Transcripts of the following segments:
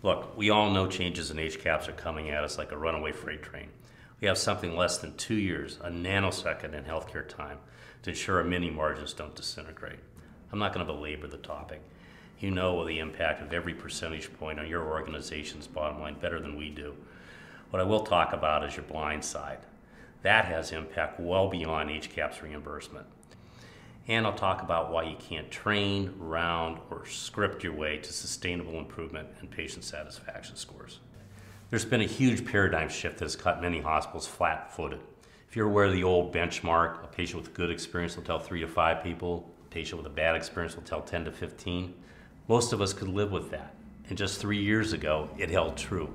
Look, we all know changes in HCAHPS are coming at us like a runaway freight train. We have something less than 2 years, a nanosecond in healthcare time, to ensure our mini margins don't disintegrate. I'm not going to belabor the topic. You know the impact of every percentage point on your organization's bottom line better than we do. What I will talk about is your blind side. That has impact well beyond HCAHPS reimbursement. And I'll talk about why you can't train, round, or script your way to sustainable improvement in patient satisfaction scores. There's been a huge paradigm shift that has cut many hospitals flat-footed. If you're aware of the old benchmark, a patient with good experience will tell 3 to 5 people, a patient with a bad experience will tell 10 to 15. Most of us could live with that. And just 3 years ago, it held true.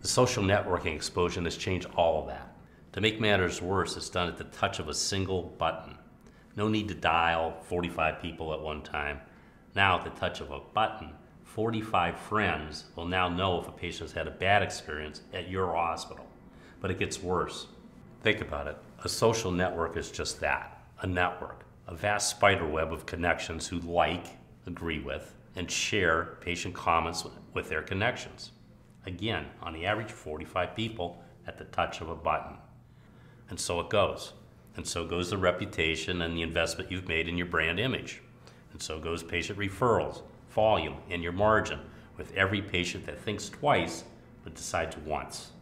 The social networking explosion has changed all of that. To make matters worse, it's done at the touch of a single button. No need to dial 45 people at one time. Now, at the touch of a button, 45 friends will now know if a patient has had a bad experience at your hospital. But it gets worse. Think about it. A social network is just that, a network, a vast spider web of connections who like, agree with, and share patient comments with their connections. Again, on the average, 45 people at the touch of a button. And so it goes. And so goes the reputation and the investment you've made in your brand image. And so goes patient referrals, volume, and your margin with every patient that thinks twice but decides once.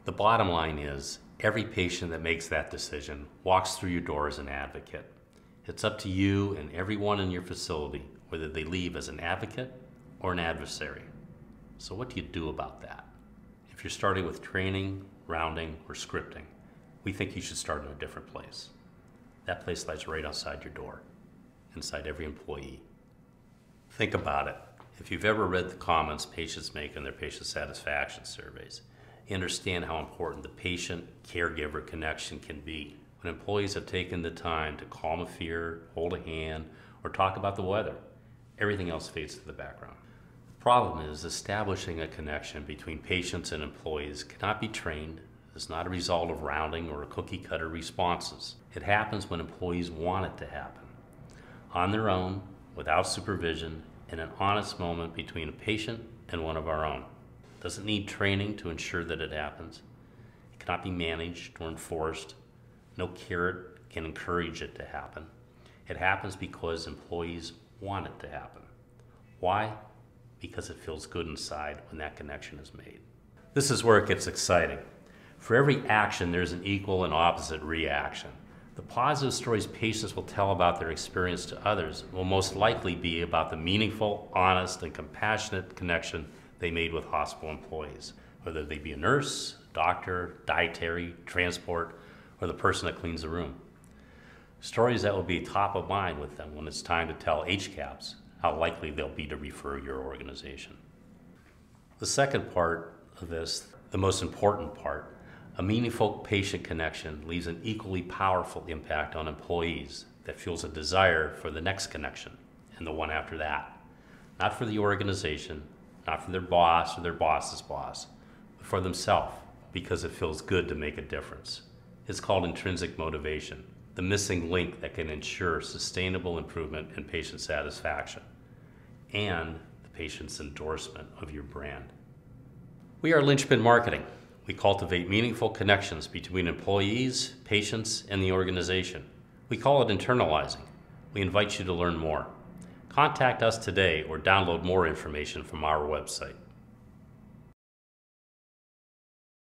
The bottom line is, every patient that makes that decision walks through your door as an advocate. It's up to you and everyone in your facility whether they leave as an advocate or an adversary. So what do you do about that? If you're starting with training, rounding, or scripting, we think you should start in a different place. That place lies right outside your door, inside every employee. Think about it. If you've ever read the comments patients make in their patient satisfaction surveys, you understand how important the patient-caregiver connection can be when employees have taken the time to calm a fear, hold a hand, or talk about the weather. Everything else fades to the background. The problem is establishing a connection between patients and employees cannot be trained. It's not a result of rounding or cookie-cutter responses. It happens when employees want it to happen. On their own, without supervision, in an honest moment between a patient and one of our own. It doesn't need training to ensure that it happens. It cannot be managed or enforced. No carrot can encourage it to happen. It happens because employees want it to happen. Why? Because it feels good inside when that connection is made. This is where it gets exciting. For every action, there's an equal and opposite reaction. The positive stories patients will tell about their experience to others will most likely be about the meaningful, honest, and compassionate connection they made with hospital employees, whether they be a nurse, doctor, dietary, transport, or the person that cleans the room. Stories that will be top of mind with them when it's time to tell HCAHPS how likely they'll be to refer your organization. The second part of this, the most important part, a meaningful patient connection leaves an equally powerful impact on employees that fuels a desire for the next connection and the one after that. Not for the organization, not for their boss or their boss's boss, but for themselves, because it feels good to make a difference. It's called intrinsic motivation, the missing link that can ensure sustainable improvement in patient satisfaction and the patient's endorsement of your brand. We are linchpin marketing. We cultivate meaningful connections between employees, patients, and the organization. We call it internalizing. We invite you to learn more. Contact us today or download more information from our website.